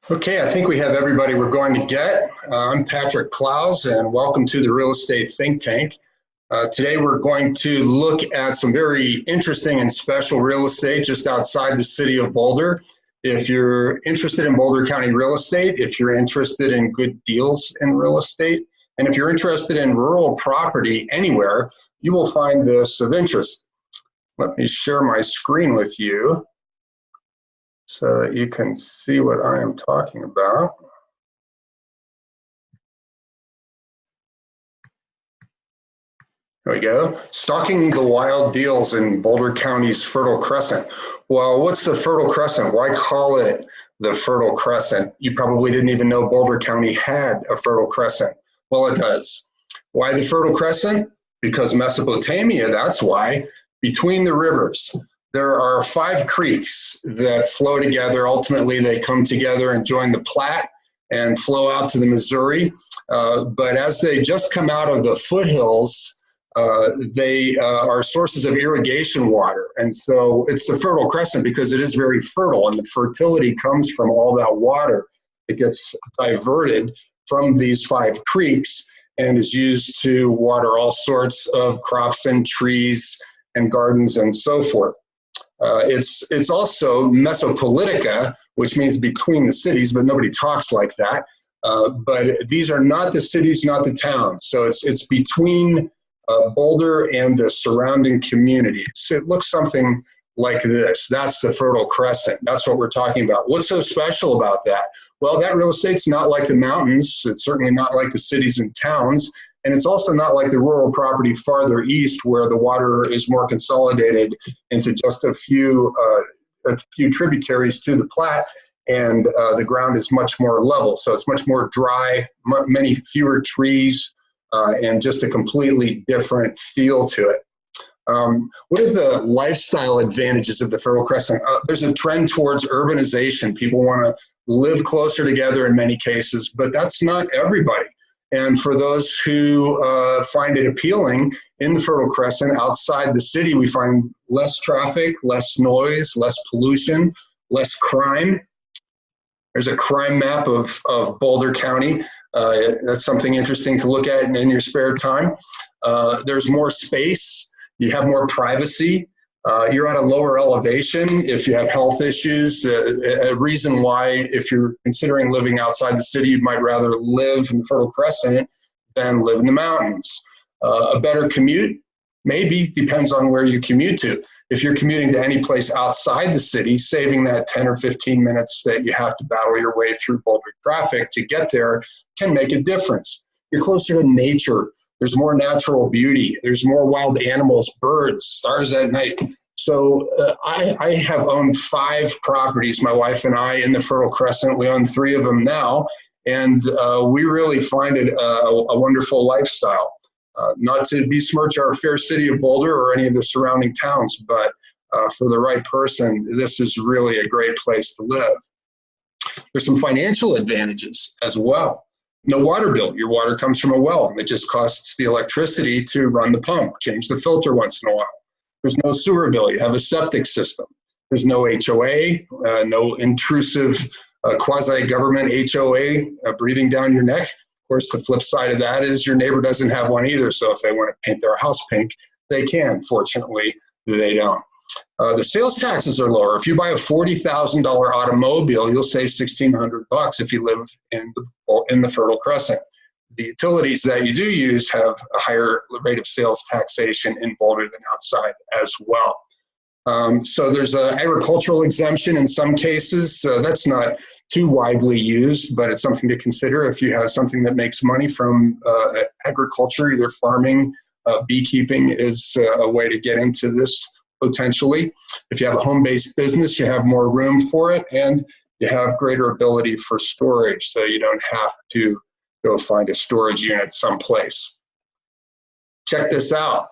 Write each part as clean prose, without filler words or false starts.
Okay, I think we have everybody we're going to get. I'm Patrick Clowes, and welcome to the Real Estate Think Tank. Today we're going to look at some very interesting and special real estate just outside the city of Boulder. If you're interested in Boulder County real estate, if you're interested in good deals in real estate, and if you're interested in rural property anywhere, you will find this of interest. Let me share my screen with you so that you can see what I am talking about. There we go. Stalking the wild deals in Boulder County's Fertile Crescent. Well, what's the Fertile Crescent? Why call it the Fertile Crescent? You probably didn't even know Boulder County had a Fertile Crescent. Well, it does. Why the Fertile Crescent? Because Mesopotamia, that's why. Between the rivers, there are 5 creeks that flow together. Ultimately, they come together and join the Platte and flow out to the Missouri. But as they just come out of the foothills, they are sources of irrigation water. And so it's the Fertile Crescent because it is very fertile, and the fertility comes from all that water. It gets diverted from these 5 creeks and is used to water all sorts of crops and trees and gardens and so forth. It's also Mesopolitica, which means between the cities, but nobody talks like that. But these are not the cities, not the towns. So it's between Boulder and the surrounding communities. It looks something like this. That's the Fertile Crescent. That's what we're talking about. What's so special about that? Well, that real estate's not like the mountains. It's certainly not like the cities and towns. And it's also not like the rural property farther east where the water is more consolidated into just a few tributaries to the Platte, and the ground is much more level. So it's much more dry, many fewer trees, and just a completely different feel to it. What are the lifestyle advantages of the Fertile Crescent? There's a trend towards urbanization. People want to live closer together in many cases, but that's not everybody. And for those who find it appealing in the Fertile Crescent, outside the city, we find less traffic, less noise, less pollution, less crime. There's a crime map of Boulder County. That's something interesting to look at in your spare time. There's more space. You have more privacy. You're at a lower elevation if you have health issues. A reason why, if you're considering living outside the city, you might rather live in the Fertile Crescent than live in the mountains. A better commute? Maybe, depends on where you commute to. If you're commuting to any place outside the city, saving that 10 or 15 minutes that you have to battle your way through Boulder traffic to get there can make a difference. You're closer to nature. There's more natural beauty. There's more wild animals, birds, stars at night. So I have owned 5 properties, my wife and I, in the Fertile Crescent. We own 3 of them now, and we really find it a wonderful lifestyle. Not to besmirch our fair city of Boulder or any of the surrounding towns, but for the right person, this is really a great place to live. There's some financial advantages as well. No water bill. Your water comes from a well. It just costs the electricity to run the pump, change the filter once in a while. There's no sewer bill. You have a septic system. There's no HOA, no intrusive quasi-government HOA breathing down your neck. Of course, the flip side of that is your neighbor doesn't have one either. So if they want to paint their house pink, they can. Fortunately, they don't. The sales taxes are lower. If you buy a $40,000 automobile, you'll save $1,600 if you live in the Fertile Crescent. The utilities that you do use have a higher rate of sales taxation in Boulder than outside as well. So there's an agricultural exemption in some cases. That's not too widely used, but it's something to consider if you have something that makes money from agriculture, either farming, beekeeping is a way to get into this potentially. If you have a home-based business, you have more room for it, and you have greater ability for storage, so you don't have to go find a storage unit someplace. Check this out.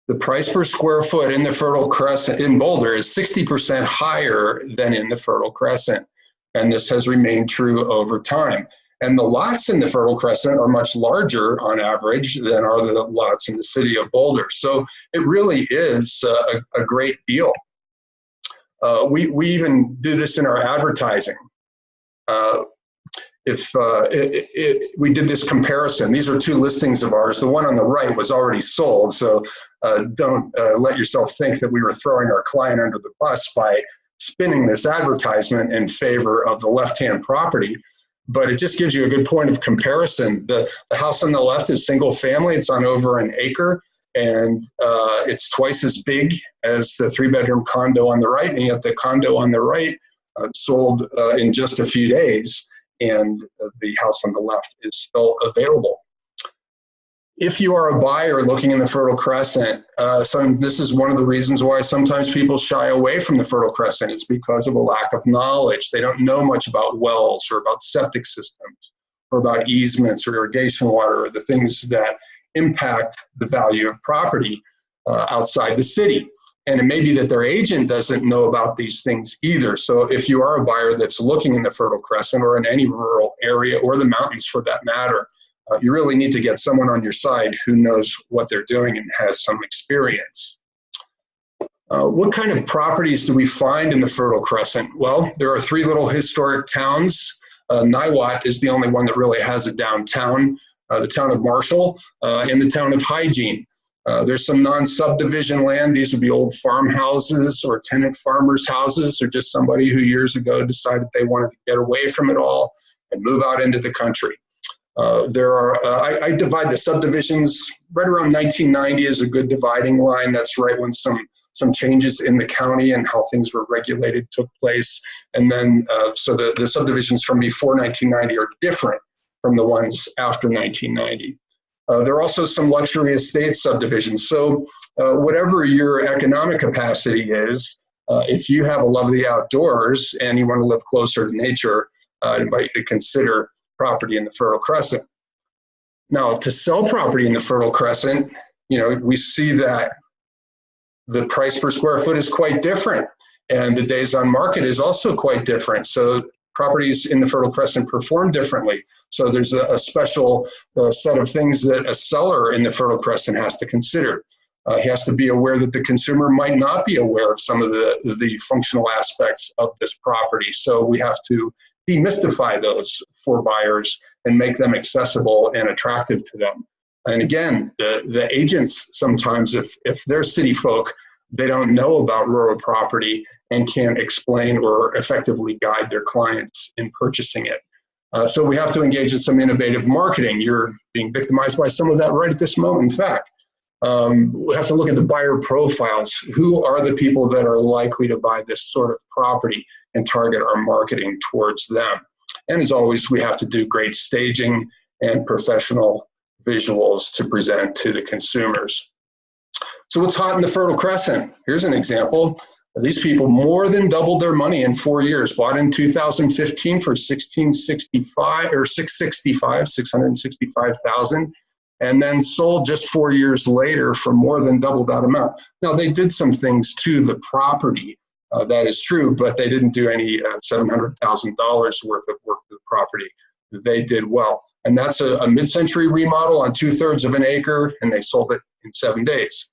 The price per square foot in the Fertile Crescent in Boulder is 60% higher than in the Fertile Crescent. And this has remained true over time. And the lots in the Fertile Crescent are much larger on average than are the lots in the city of Boulder. So it really is a great deal. We even do this in our advertising. We did this comparison. These are two listings of ours. The one on the right was already sold, so don't let yourself think that we were throwing our client under the bus by spinning this advertisement in favor of the left-hand property. But it just gives you a good point of comparison. The house on the left is single family. It's on over an acre, and it's twice as big as the 3-bedroom condo on the right, and yet the condo on the right sold in just a few days, and the house on the left is still available. If you are a buyer looking in the Fertile Crescent, this is one of the reasons why sometimes people shy away from the Fertile Crescent. It's because of a lack of knowledge. They don't know much about wells or about septic systems or about easements or irrigation water or the things that impact the value of property outside the city. And it may be that their agent doesn't know about these things either. So if you are a buyer that's looking in the Fertile Crescent or in any rural area or the mountains for that matter, you really need to get someone on your side who knows what they're doing and has some experience. What kind of properties do we find in the Fertile Crescent? Well, there are 3 little historic towns. Niwot is the only one that really has a downtown, the town of Marshall, and the town of Hygiene. There's some non-subdivision land. These would be old farmhouses or tenant farmers' houses, or just somebody who years ago decided they wanted to get away from it all and move out into the country. I divide the subdivisions right around 1990 is a good dividing line. That's right when some changes in the county and how things were regulated took place. And then, so the subdivisions from before 1990 are different from the ones after 1990. There are also some luxury estate subdivisions. So whatever your economic capacity is, if you have a love of the outdoors and you want to live closer to nature, I invite you to consider property in the Fertile Crescent. Now, to sell property in the Fertile Crescent, we see that the price per square foot is quite different, and the days on market is also quite different. So properties in the Fertile Crescent perform differently. So there's a special set of things that a seller in the Fertile Crescent has to consider. He has to be aware that the consumer might not be aware of some of the functional aspects of this property. So we have to demystify those for buyers and make them accessible and attractive to them. And again, the agents sometimes, if they're city folk, they don't know about rural property and can't explain or effectively guide their clients in purchasing it. So we have to engage in some innovative marketing. You're being victimized by some of that right at this moment. In fact, we have to look at the buyer profiles. Who are the people that are likely to buy this sort of property and target our marketing towards them? And as always, we have to do great staging and professional visuals to present to the consumers. So what's hot in the Fertile Crescent? Here's an example. These people more than doubled their money in 4 years. Bought in 2015 for $665,000, and then sold just 4 years later for more than double that amount. Now, they did some things to the property, that is true, but they didn't do any $700,000 worth of work to the property. They did well. And that's a mid-century remodel on 2/3 of an acre, and they sold it in 7 days.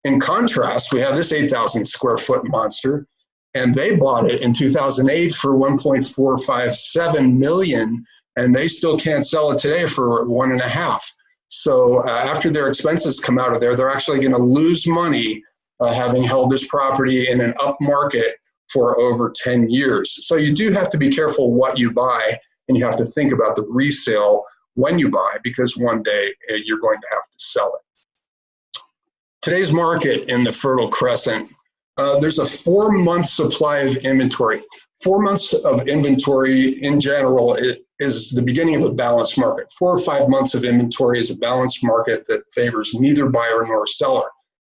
In contrast, we have this 8,000 square foot monster, and they bought it in 2008 for $1.457 million, and they still can't sell it today for $1.5 million. So after their expenses come out of there, they're actually going to lose money having held this property in an up market for over 10 years. So you do have to be careful what you buy, and you have to think about the resale when you buy, because one day you're going to have to sell it. Today's market in the Fertile Crescent, there's a 4-month supply of inventory. 4 months of inventory in general is the beginning of a balanced market. 4 or 5 months of inventory is a balanced market that favors neither buyer nor seller.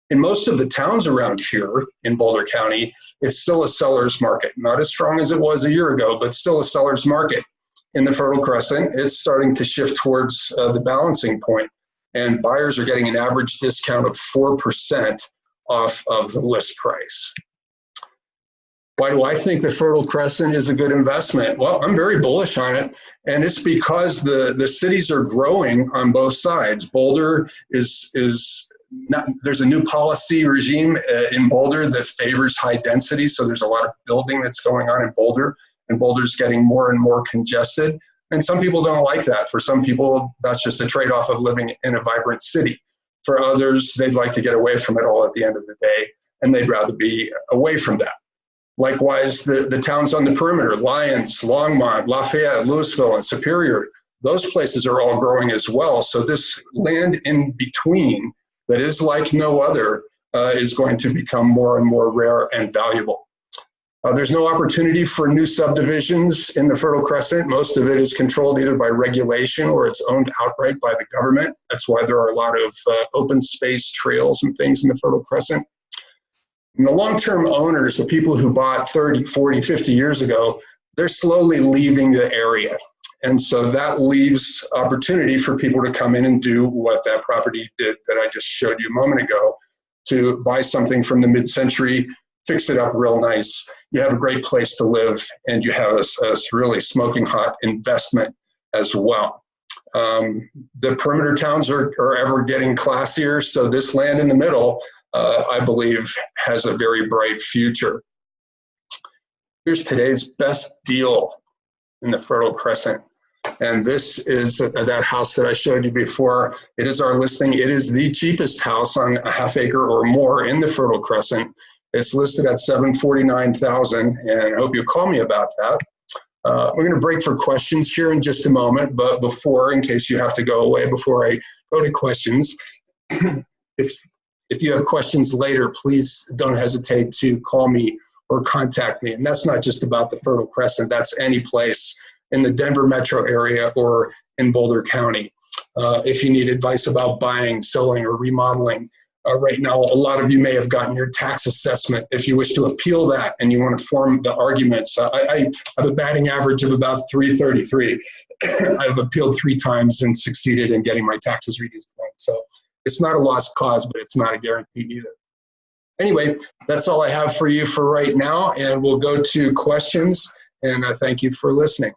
In most of the towns around here in Boulder County, it's still a seller's market. Not as strong as it was a year ago, but still a seller's market. In the Fertile Crescent, it's starting to shift towards the balancing point, and buyers are getting an average discount of 4% off of the list price. Why do I think the Fertile Crescent is a good investment? Well, I'm very bullish on it, and it's because the cities are growing on both sides. Boulder there's a new policy regime in Boulder that favors high density, so there's a lot of building that's going on in Boulder, and Boulder's getting more and more congested. And some people don't like that. For some people, that's just a trade-off of living in a vibrant city. For others, they'd like to get away from it all at the end of the day, and they'd rather be away from that. Likewise, the towns on the perimeter, Lyons, Longmont, Lafayette, Louisville, and Superior, those places are all growing as well. So this land in between that is like no other is going to become more and more rare and valuable. There's no opportunity for new subdivisions in the Fertile Crescent. Most of it is controlled either by regulation or it's owned outright by the government. That's why there are a lot of open space trails and things in the Fertile Crescent. And the long-term owners, the people who bought 30, 40, 50 years ago, they're slowly leaving the area. And so that leaves opportunity for people to come in and do what that property did that I just showed you a moment ago, to buy something from the mid-century, fix it up real nice. You have a great place to live, and you have a really smoking hot investment as well. The perimeter towns are ever getting classier, so this land in the middle, I believe, has a very bright future. Here's today's best deal in the Fertile Crescent. And this is that house that I showed you before. It is our listing. It is the cheapest house on a half acre or more in the Fertile Crescent. It's listed at $749,000, and I hope you'll call me about that. We're going to break for questions here in just a moment, but before, in case you have to go away before I go to questions, if you have questions later, please don't hesitate to call me or contact me. And that's not just about the Fertile Crescent, that's any place in the Denver metro area or in Boulder County. If you need advice about buying, selling, or remodeling, right now, a lot of you may have gotten your tax assessment. If you wish to appeal that and you want to form the arguments, I have a batting average of about 333. I've appealed 3 times and succeeded in getting my taxes reduced. So it's not a lost cause, but it's not a guarantee either. Anyway, that's all I have for you for right now, and we'll go to questions, and I thank you for listening.